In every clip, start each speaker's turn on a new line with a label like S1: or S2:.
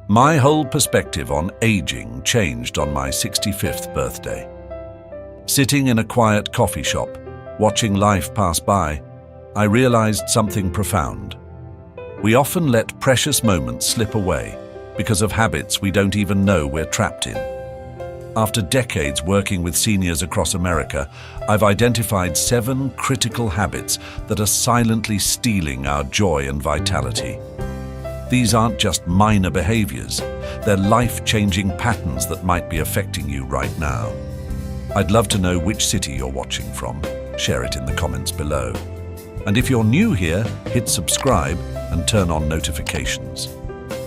S1: My whole perspective on aging changed on my 65th birthday. Sitting in a quiet coffee shop, watching life pass by, I realized something profound. We often let precious moments slip away because of habits we don't even know we're trapped in. After decades working with seniors across America, I've identified 7 critical habits that are silently stealing our joy and vitality. These aren't just minor behaviors, they're life-changing patterns that might be affecting you right now. I'd love to know which city you're watching from. Share it in the comments below. And if you're new here, hit subscribe and turn on notifications.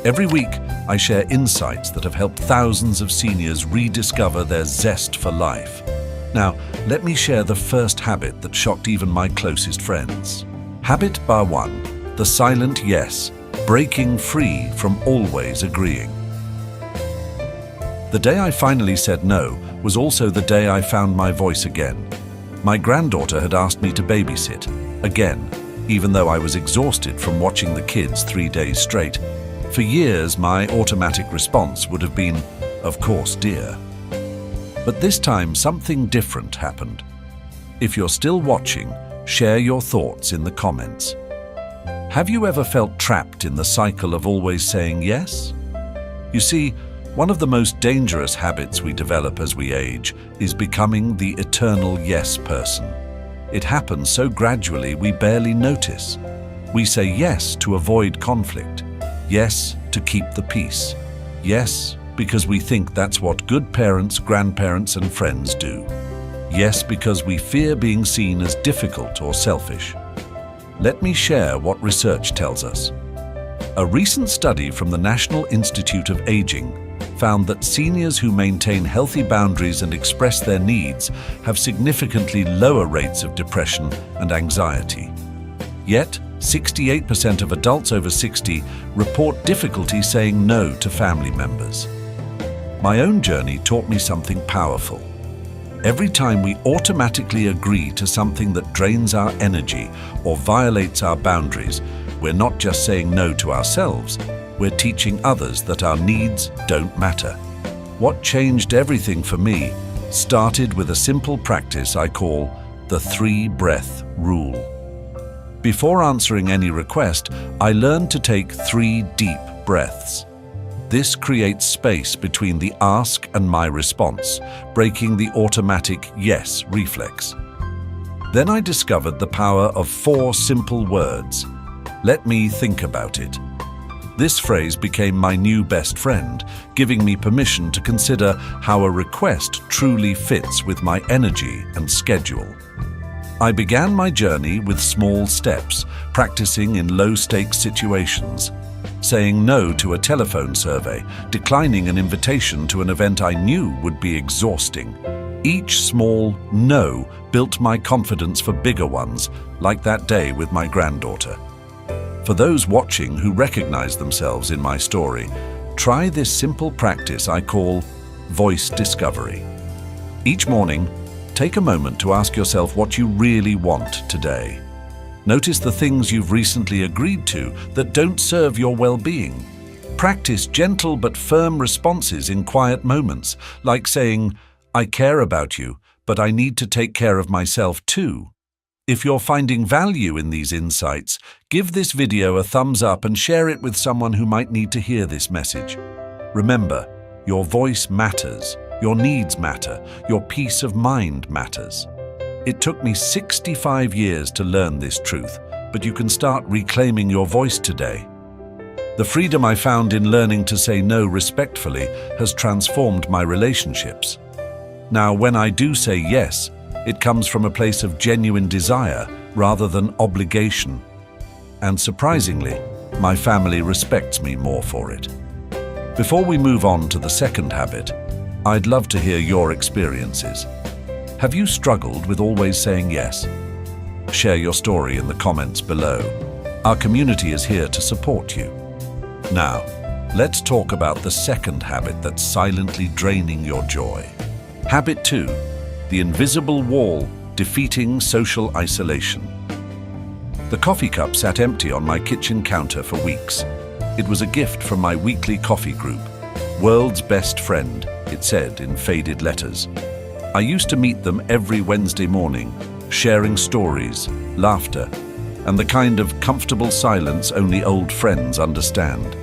S1: Every week, I share insights that have helped thousands of seniors rediscover their zest for life. Now, let me share the first habit that shocked even my closest friends. Habit bar 1, the silent yes, breaking free from always agreeing. The day I finally said no was also the day I found my voice again. My granddaughter had asked me to babysit, again, even though I was exhausted from watching the kids 3 days straight. For years, my automatic response would have been, "Of course, dear." But this time, something different happened. If you're still watching, share your thoughts in the comments. Have you ever felt trapped in the cycle of always saying yes? You see, one of the most dangerous habits we develop as we age is becoming the eternal yes person. It happens so gradually we barely notice. We say yes to avoid conflict. Yes, to keep the peace. Yes, because we think that's what good parents, grandparents, and friends do. Yes, because we fear being seen as difficult or selfish. Let me share what research tells us. A recent study from the National Institute of Aging found that seniors who maintain healthy boundaries and express their needs have significantly lower rates of depression and anxiety. Yet, 68% of adults over 60 report difficulty saying no to family members. My own journey taught me something powerful. Every time we automatically agree to something that drains our energy or violates our boundaries, we're not just saying no to ourselves, we're teaching others that our needs don't matter. What changed everything for me started with a simple practice I call the 3-breath rule. Before answering any request, I learned to take 3 deep breaths. This creates space between the ask and my response, breaking the automatic yes reflex. Then I discovered the power of 4 simple words. Let me think about it. This phrase became my new best friend, giving me permission to consider how a request truly fits with my energy and schedule. I began my journey with small steps, practicing in low-stakes situations, saying no to a telephone survey, declining an invitation to an event I knew would be exhausting. Each small no built my confidence for bigger ones, like that day with my granddaughter. For those watching who recognize themselves in my story, try this simple practice I call voice discovery. Each morning, take a moment to ask yourself what you really want today. Notice the things you've recently agreed to that don't serve your well-being. Practice gentle but firm responses in quiet moments, like saying, "I care about you, but I need to take care of myself too." If you're finding value in these insights, give this video a thumbs up and share it with someone who might need to hear this message. Remember, your voice matters, your needs matter, your peace of mind matters. It took me 65 years to learn this truth, but you can start reclaiming your voice today. The freedom I found in learning to say no respectfully has transformed my relationships. Now, when I do say yes, it comes from a place of genuine desire rather than obligation. And surprisingly, my family respects me more for it. Before we move on to the second habit, I'd love to hear your experiences. Have you struggled with always saying yes? Share your story in the comments below. Our community is here to support you. Now, let's talk about the second habit that's silently draining your joy. Habit 2, the invisible wall, defeating social isolation. The coffee cup sat empty on my kitchen counter for weeks. It was a gift from my weekly coffee group. World's best friend, it said in faded letters. I used to meet them every Wednesday morning, sharing stories, laughter, and the kind of comfortable silence only old friends understand.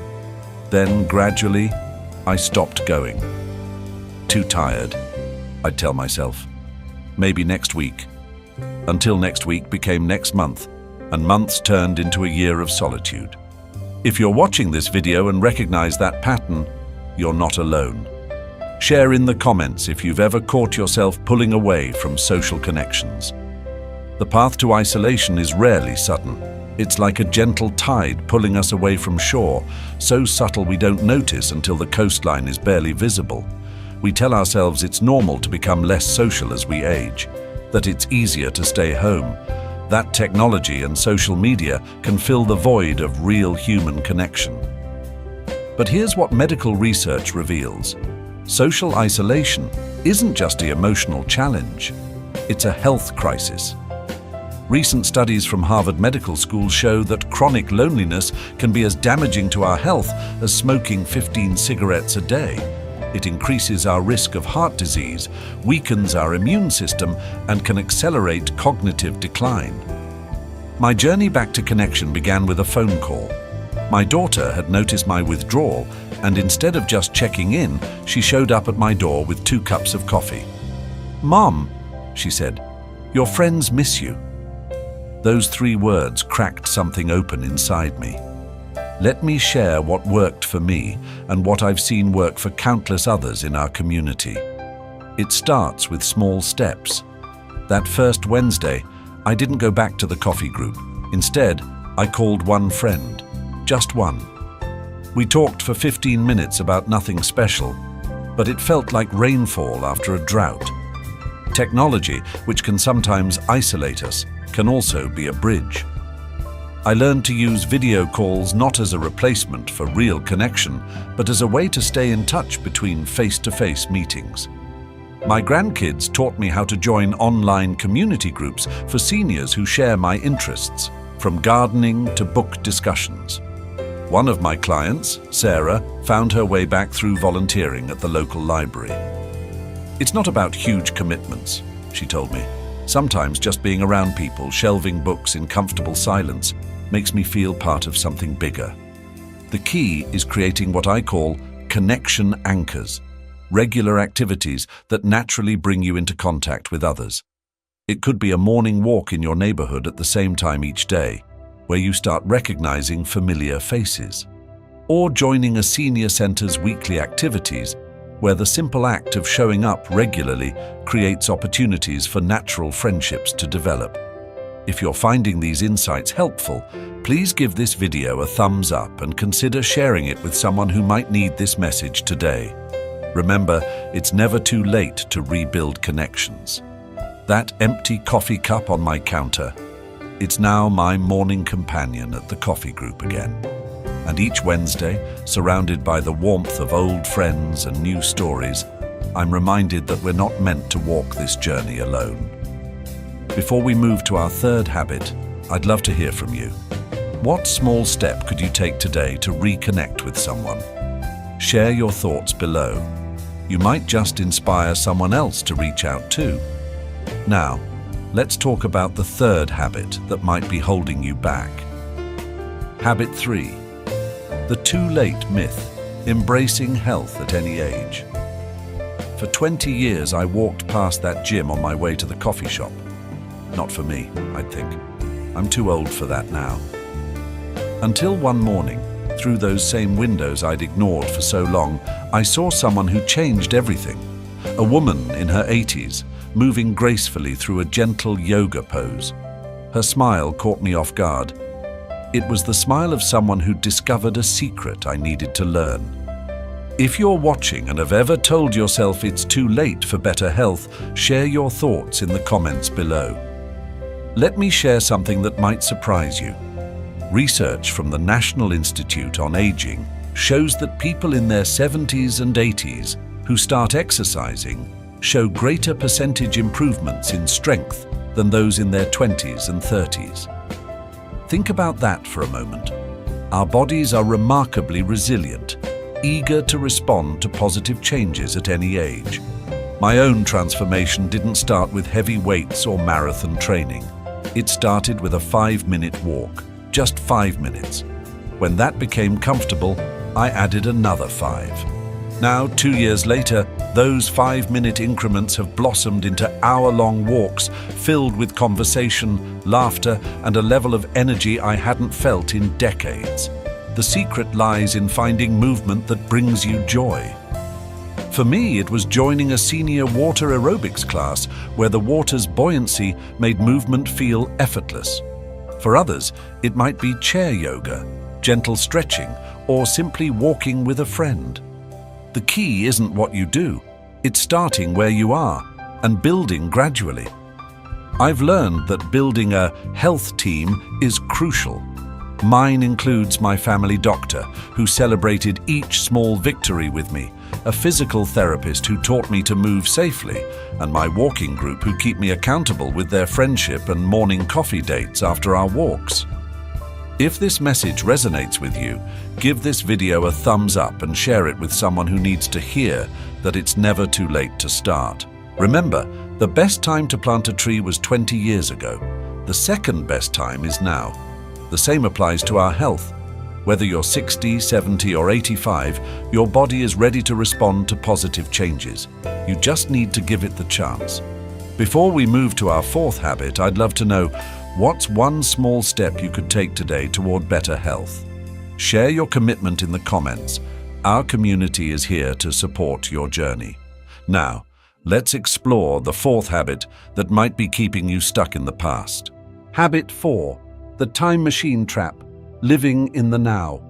S1: Then, gradually, I stopped going. Too tired, I'd tell myself. Maybe next week. Until next week became next month, and months turned into a year of solitude. If you're watching this video and recognize that pattern, you're not alone. Share in the comments if you've ever caught yourself pulling away from social connections. The path to isolation is rarely sudden. It's like a gentle tide pulling us away from shore, so subtle we don't notice until the coastline is barely visible. We tell ourselves it's normal to become less social as we age, that it's easier to stay home, that technology and social media can fill the void of real human connection. But here's what medical research reveals. Social isolation isn't just an emotional challenge, it's a health crisis. Recent studies from Harvard Medical School show that chronic loneliness can be as damaging to our health as smoking 15 cigarettes a day. It increases our risk of heart disease, weakens our immune system, and can accelerate cognitive decline. My journey back to connection began with a phone call. My daughter had noticed my withdrawal, and instead of just checking in, she showed up at my door with 2 cups of coffee. "Mom," she said, "your friends miss you." Those 3 words cracked something open inside me. Let me share what worked for me and what I've seen work for countless others in our community. It starts with small steps. That first Wednesday, I didn't go back to the coffee group. Instead, I called one friend, just one. We talked for 15 minutes about nothing special, but it felt like rainfall after a drought. Technology, which can sometimes isolate us, can also be a bridge. I learned to use video calls not as a replacement for real connection, but as a way to stay in touch between face-to-face meetings. My grandkids taught me how to join online community groups for seniors who share my interests, from gardening to book discussions. One of my clients, Sarah, found her way back through volunteering at the local library. "It's not about huge commitments," she told me. "Sometimes just being around people, shelving books in comfortable silence, makes me feel part of something bigger." The key is creating what I call connection anchors, regular activities that naturally bring you into contact with others. It could be a morning walk in your neighborhood at the same time each day, where you start recognizing familiar faces. Or joining a senior center's weekly activities, where the simple act of showing up regularly creates opportunities for natural friendships to develop. If you're finding these insights helpful, please give this video a thumbs up and consider sharing it with someone who might need this message today. Remember, it's never too late to rebuild connections. That empty coffee cup on my counter, it's now my morning companion at the coffee group again. And each Wednesday, surrounded by the warmth of old friends and new stories, I'm reminded that we're not meant to walk this journey alone. Before we move to our 3rd habit, I'd love to hear from you. What small step could you take today to reconnect with someone? Share your thoughts below. You might just inspire someone else to reach out too. Now, let's talk about the 3rd habit that might be holding you back. Habit 3. The too late myth, embracing health at any age. For 20 years, I walked past that gym on my way to the coffee shop. Not for me, I'd think. I'm too old for that now. Until one morning, through those same windows I'd ignored for so long, I saw someone who changed everything. A woman in her 80s, moving gracefully through a gentle yoga pose. Her smile caught me off guard. It was the smile of someone who'd discovered a secret I needed to learn. If you're watching and have ever told yourself it's too late for better health, share your thoughts in the comments below. Let me share something that might surprise you. Research from the National Institute on Aging shows that people in their 70s and 80s who start exercising show greater percentage improvements in strength than those in their 20s and 30s. Think about that for a moment. Our bodies are remarkably resilient, eager to respond to positive changes at any age. My own transformation didn't start with heavy weights or marathon training. It started with a 5-minute walk, just 5 minutes. When that became comfortable, I added another 5. Now, 2 years later, those 5-minute increments have blossomed into hour-long walks filled with conversation, laughter, and a level of energy I hadn't felt in decades. The secret lies in finding movement that brings you joy. For me, it was joining a senior water aerobics class where the water's buoyancy made movement feel effortless. For others, it might be chair yoga, gentle stretching, or simply walking with a friend. The key isn't what you do, it's starting where you are and building gradually. I've learned that building a health team is crucial. Mine includes my family doctor, who celebrated each small victory with me, a physical therapist who taught me to move safely, and my walking group who keep me accountable with their friendship and morning coffee dates after our walks. If this message resonates with you, give this video a thumbs up and share it with someone who needs to hear that it's never too late to start. Remember, the best time to plant a tree was 20 years ago. The second best time is now. The same applies to our health. Whether you're 60, 70, or 85, your body is ready to respond to positive changes. You just need to give it the chance. Before we move to our fourth habit, I'd love to know, what's one small step you could take today toward better health? Share your commitment in the comments. Our community is here to support your journey. Now, let's explore the fourth habit that might be keeping you stuck in the past. Habit 4, the time machine trap, living in the now.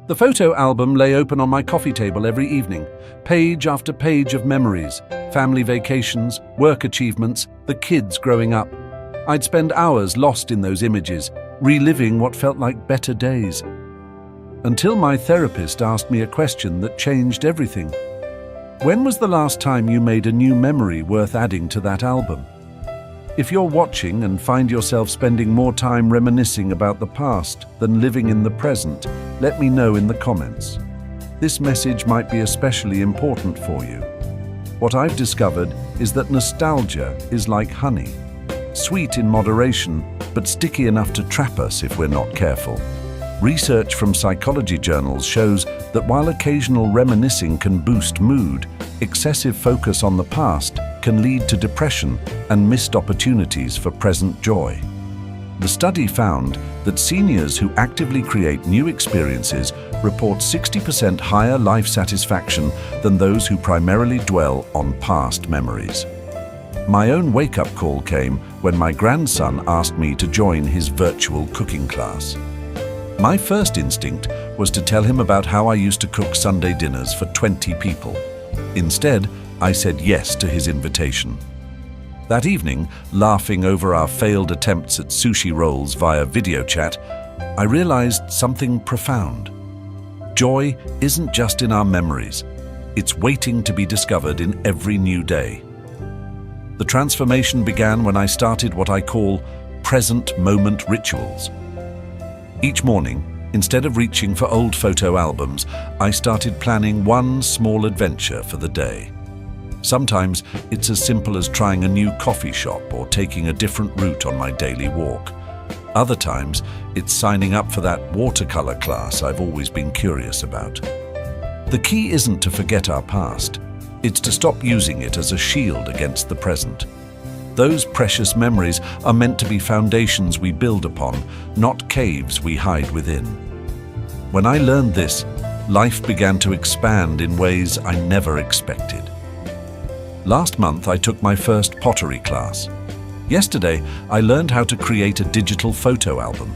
S1: The photo album lay open on my coffee table every evening, page after page of memories, family vacations, work achievements, the kids growing up. I'd spend hours lost in those images, reliving what felt like better days. Until my therapist asked me a question that changed everything. When was the last time you made a new memory worth adding to that album? If you're watching and find yourself spending more time reminiscing about the past than living in the present, let me know in the comments. This message might be especially important for you. What I've discovered is that nostalgia is like honey. Sweet in moderation, but sticky enough to trap us if we're not careful. Research from psychology journals shows that while occasional reminiscing can boost mood, excessive focus on the past can lead to depression and missed opportunities for present joy. The study found that seniors who actively create new experiences report 60% higher life satisfaction than those who primarily dwell on past memories. My own wake-up call came when my grandson asked me to join his virtual cooking class. My first instinct was to tell him about how I used to cook Sunday dinners for 20 people. Instead, I said yes to his invitation. That evening, laughing over our failed attempts at sushi rolls via video chat, I realized something profound. Joy isn't just in our memories, it's waiting to be discovered in every new day. The transformation began when I started what I call present moment rituals. Each morning, instead of reaching for old photo albums, I started planning one small adventure for the day. Sometimes it's as simple as trying a new coffee shop or taking a different route on my daily walk. Other times, it's signing up for that watercolor class I've always been curious about. The key isn't to forget our past, it's to stop using it as a shield against the present. Those precious memories are meant to be foundations we build upon, not caves we hide within. When I learned this, life began to expand in ways I never expected. Last month, I took my first pottery class. Yesterday, I learned how to create a digital photo album.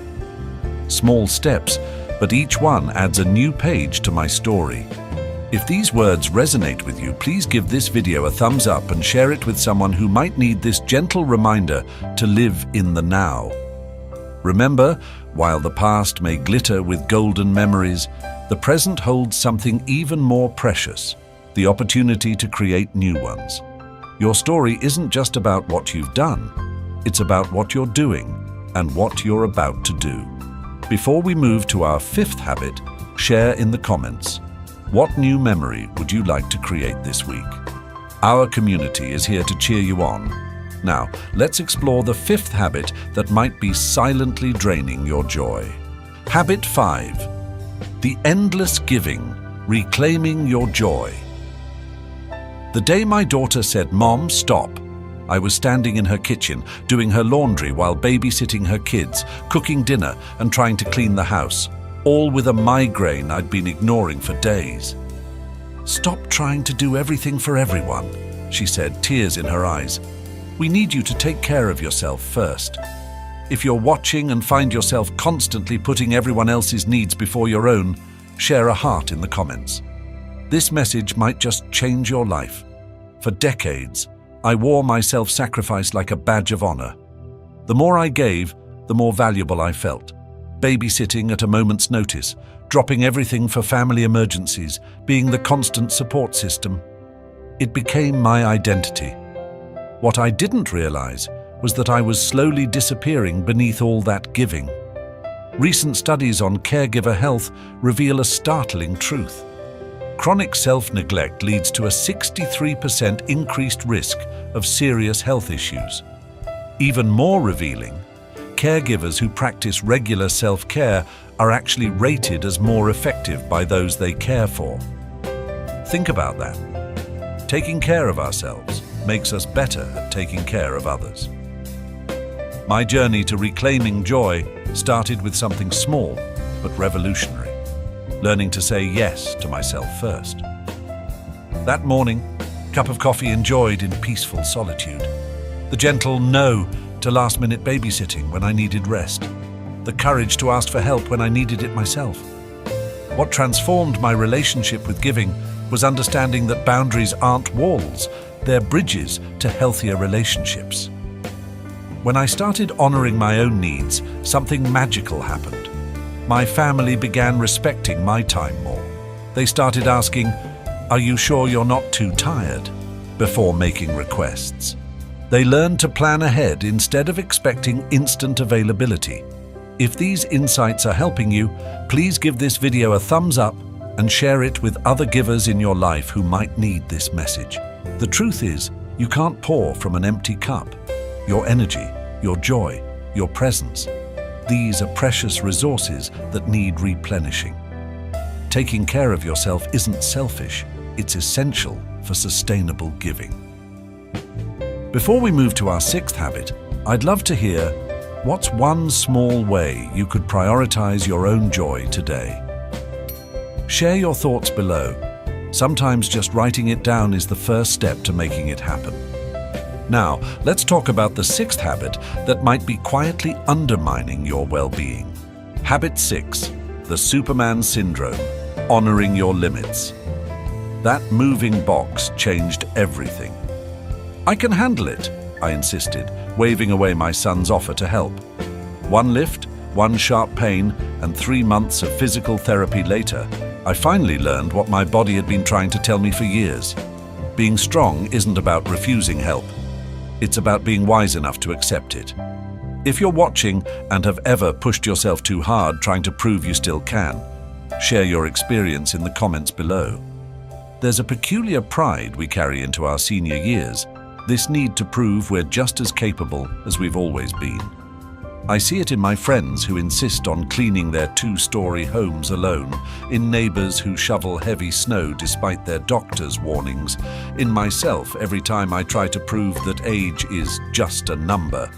S1: Small steps, but each one adds a new page to my story. If these words resonate with you, please give this video a thumbs up and share it with someone who might need this gentle reminder to live in the now. Remember, while the past may glitter with golden memories, the present holds something even more precious, the opportunity to create new ones. Your story isn't just about what you've done, it's about what you're doing and what you're about to do. Before we move to our fifth habit, share in the comments. What new memory would you like to create this week? Our community is here to cheer you on. Now, let's explore the fifth habit that might be silently draining your joy. Habit 5. The endless giving, reclaiming your joy. The day my daughter said, "Mom, stop," I was standing in her kitchen, doing her laundry while babysitting her kids, cooking dinner and trying to clean the house, all with a migraine I'd been ignoring for days. "Stop trying to do everything for everyone," she said, tears in her eyes. "We need you to take care of yourself first. If you're watching and find yourself constantly putting everyone else's needs before your own, share a heart in the comments. This message might just change your life. For decades, I wore my self-sacrifice like a badge of honor. The more I gave, the more valuable I felt. Babysitting at a moment's notice, dropping everything for family emergencies, being the constant support system. It became my identity. What I didn't realize was that I was slowly disappearing beneath all that giving. Recent studies on caregiver health reveal a startling truth. Chronic self-neglect leads to a 63% increased risk of serious health issues. Even more revealing, caregivers who practice regular self-care are actually rated as more effective by those they care for. Think about that. Taking care of ourselves makes us better at taking care of others. My journey to reclaiming joy started with something small but revolutionary, learning to say yes to myself first. That morning, cup of coffee enjoyed in peaceful solitude. The gentle no to last-minute babysitting when I needed rest. The courage to ask for help when I needed it myself. What transformed my relationship with giving was understanding that boundaries aren't walls, they're bridges to healthier relationships. When I started honoring my own needs, something magical happened. My family began respecting my time more. They started asking, "Are you sure you're not too tired?" before making requests. They learned to plan ahead instead of expecting instant availability. If these insights are helping you, please give this video a thumbs up and share it with other givers in your life who might need this message. The truth is, you can't pour from an empty cup. Your energy, your joy, your presence. These are precious resources that need replenishing. Taking care of yourself isn't selfish, it's essential for sustainable giving. Before we move to our sixth habit, I'd love to hear, what's one small way you could prioritize your own joy today? Share your thoughts below. Sometimes just writing it down is the first step to making it happen. Now, let's talk about the sixth habit that might be quietly undermining your well-being. Habit 6, the Superman Syndrome, honoring your limits. That moving box changed everything. "I can handle it," I insisted, waving away my son's offer to help. One lift, one sharp pain, and 3 months of physical therapy later, I finally learned what my body had been trying to tell me for years. Being strong isn't about refusing help. It's about being wise enough to accept it. If you're watching and have ever pushed yourself too hard trying to prove you still can, share your experience in the comments below. There's a peculiar pride we carry into our senior years, this need to prove we're just as capable as we've always been. I see it in my friends who insist on cleaning their 2-story homes alone, in neighbors who shovel heavy snow despite their doctor's warnings, in myself every time I try to prove that age is just a number.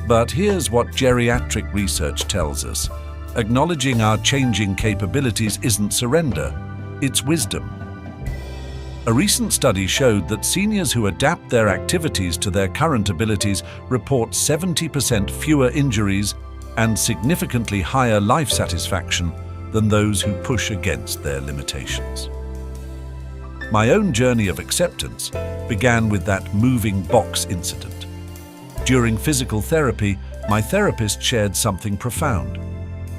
S1: But here's what geriatric research tells us. Acknowledging our changing capabilities isn't surrender, it's wisdom. A recent study showed that seniors who adapt their activities to their current abilities report 70% fewer injuries and significantly higher life satisfaction than those who push against their limitations. My own journey of acceptance began with that moving box incident. During physical therapy, my therapist shared something profound.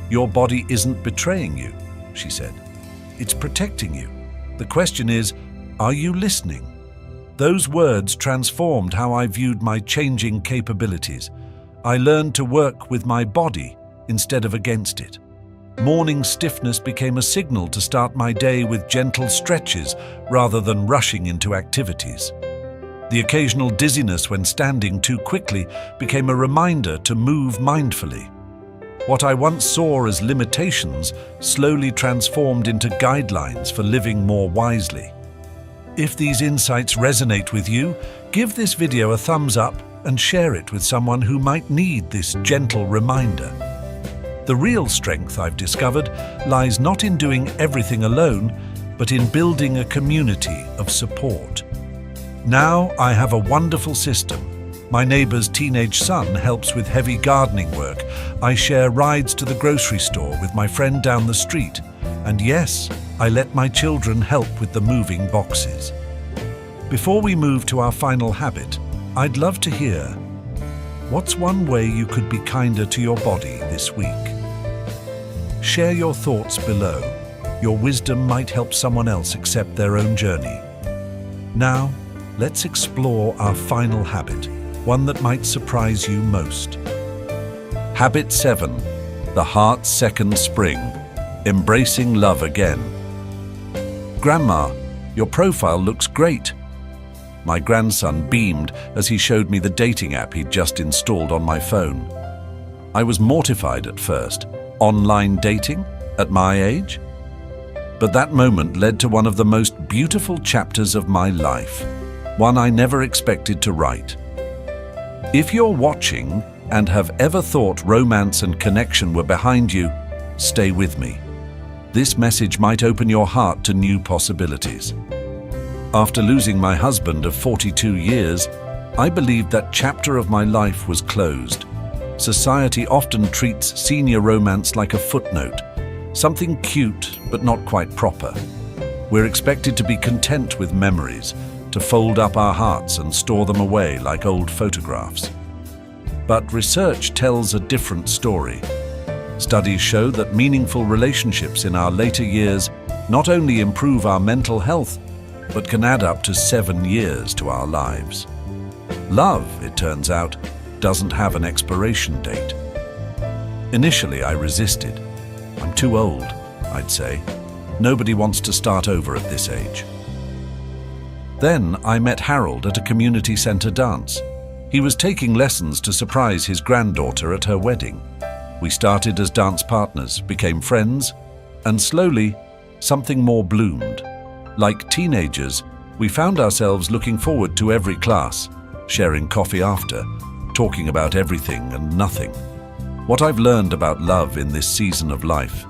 S1: "Your body isn't betraying you," she said. "It's protecting you. The question is, are you listening?" Those words transformed how I viewed my changing capabilities. I learned to work with my body, instead of against it. Morning stiffness became a signal to start my day with gentle stretches rather than rushing into activities. The occasional dizziness when standing too quickly became a reminder to move mindfully. What I once saw as limitations slowly transformed into guidelines for living more wisely. If these insights resonate with you, give this video a thumbs up and share it with someone who might need this gentle reminder. The real strength, I've discovered, lies not in doing everything alone, but in building a community of support. Now I have a wonderful system. My neighbor's teenage son helps with heavy gardening work. I share rides to the grocery store with my friend down the street. And yes, I let my children help with the moving boxes. Before we move to our final habit, I'd love to hear, what's one way you could be kinder to your body this week? Share your thoughts below. Your wisdom might help someone else accept their own journey. Now, let's explore our final habit, one that might surprise you most. Habit 7. The Heart's Second Spring. Embracing love again. Grandma, your profile looks great. My grandson beamed as he showed me the dating app he'd just installed on my phone. I was mortified at first. Online dating? At my age? But that moment led to one of the most beautiful chapters of my life, one I never expected to write. If you're watching and have ever thought romance and connection were behind you, stay with me. This message might open your heart to new possibilities. After losing my husband of 42 years, I believed that chapter of my life was closed. Society often treats senior romance like a footnote, something cute but not quite proper. We're expected to be content with memories, to fold up our hearts and store them away like old photographs. But research tells a different story. Studies show that meaningful relationships in our later years not only improve our mental health, but can add up to 7 years to our lives. Love, it turns out, doesn't have an expiration date. Initially, I resisted. I'm too old, I'd say. Nobody wants to start over at this age. Then I met Harold at a community center dance. He was taking lessons to surprise his granddaughter at her wedding. We started as dance partners, became friends, and slowly, something more bloomed. Like teenagers, we found ourselves looking forward to every class, sharing coffee after, talking about everything and nothing. What I've learned about love in this season of life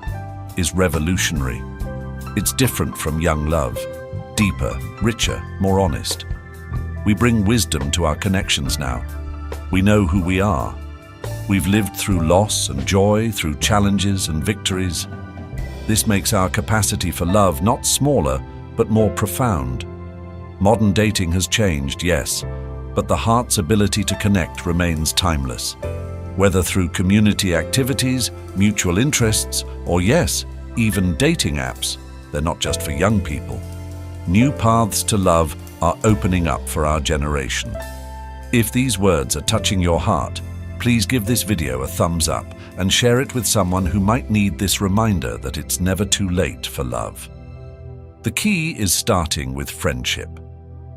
S1: is revolutionary. It's different from young love, deeper, richer, more honest. We bring wisdom to our connections now. We know who we are. We've lived through loss and joy, through challenges and victories. This makes our capacity for love not smaller, but more profound. Modern dating has changed, yes, but the heart's ability to connect remains timeless. Whether through community activities, mutual interests, or yes, even dating apps, they're not just for young people. New paths to love are opening up for our generation. If these words are touching your heart, please give this video a thumbs up and share it with someone who might need this reminder that it's never too late for love. The key is starting with friendship.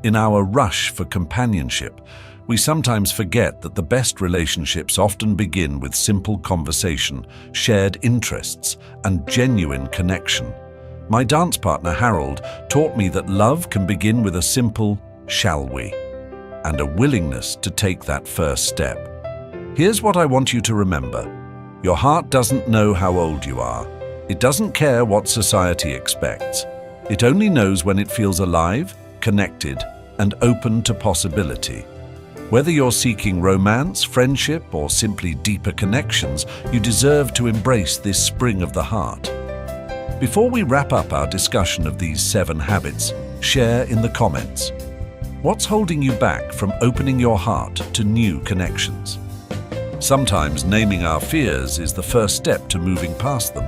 S1: In our rush for companionship, we sometimes forget that the best relationships often begin with simple conversation, shared interests, and genuine connection. My dance partner Harold taught me that love can begin with a simple "shall we?" and a willingness to take that first step. Here's what I want you to remember. Your heart doesn't know how old you are. It doesn't care what society expects. It only knows when it feels alive, connected, and open to possibility. Whether you're seeking romance, friendship, or simply deeper connections, you deserve to embrace this spring of the heart. Before we wrap up our discussion of these 7 habits, share in the comments. What's holding you back from opening your heart to new connections? Sometimes naming our fears is the first step to moving past them.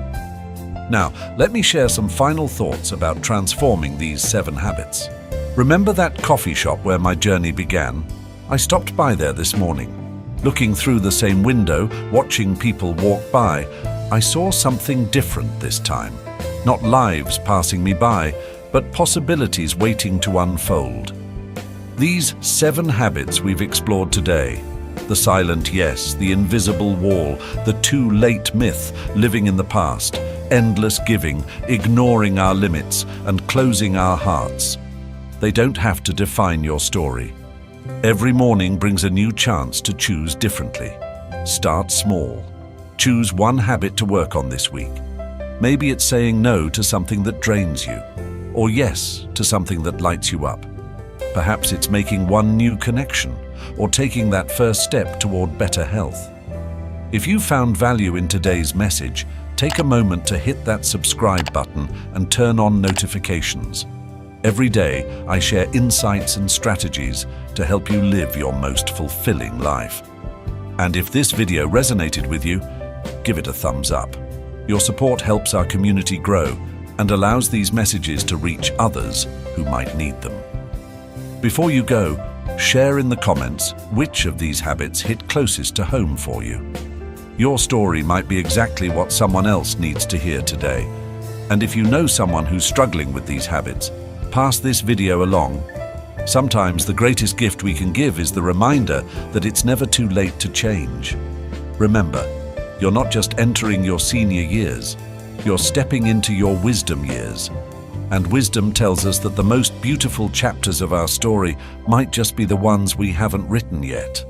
S1: Now, let me share some final thoughts about transforming these 7 habits. Remember that coffee shop where my journey began? I stopped by there this morning. Looking through the same window, watching people walk by, I saw something different this time. Not lives passing me by, but possibilities waiting to unfold. These 7 habits we've explored today: the silent yes, the invisible wall, the too late myth, living in the past, endless giving, ignoring our limits, and closing our hearts. They don't have to define your story. Every morning brings a new chance to choose differently. Start small. Choose one habit to work on this week. Maybe it's saying no to something that drains you, or yes to something that lights you up. Perhaps it's making one new connection, or taking that first step toward better health. If you found value in today's message, take a moment to hit that subscribe button and turn on notifications. Every day, I share insights and strategies to help you live your most fulfilling life. And if this video resonated with you, give it a thumbs up. Your support helps our community grow and allows these messages to reach others who might need them. Before you go, share in the comments which of these habits hit closest to home for you. Your story might be exactly what someone else needs to hear today. And if you know someone who's struggling with these habits, pass this video along. Sometimes the greatest gift we can give is the reminder that it's never too late to change. Remember, you're not just entering your senior years, you're stepping into your wisdom years. And wisdom tells us that the most beautiful chapters of our story might just be the ones we haven't written yet.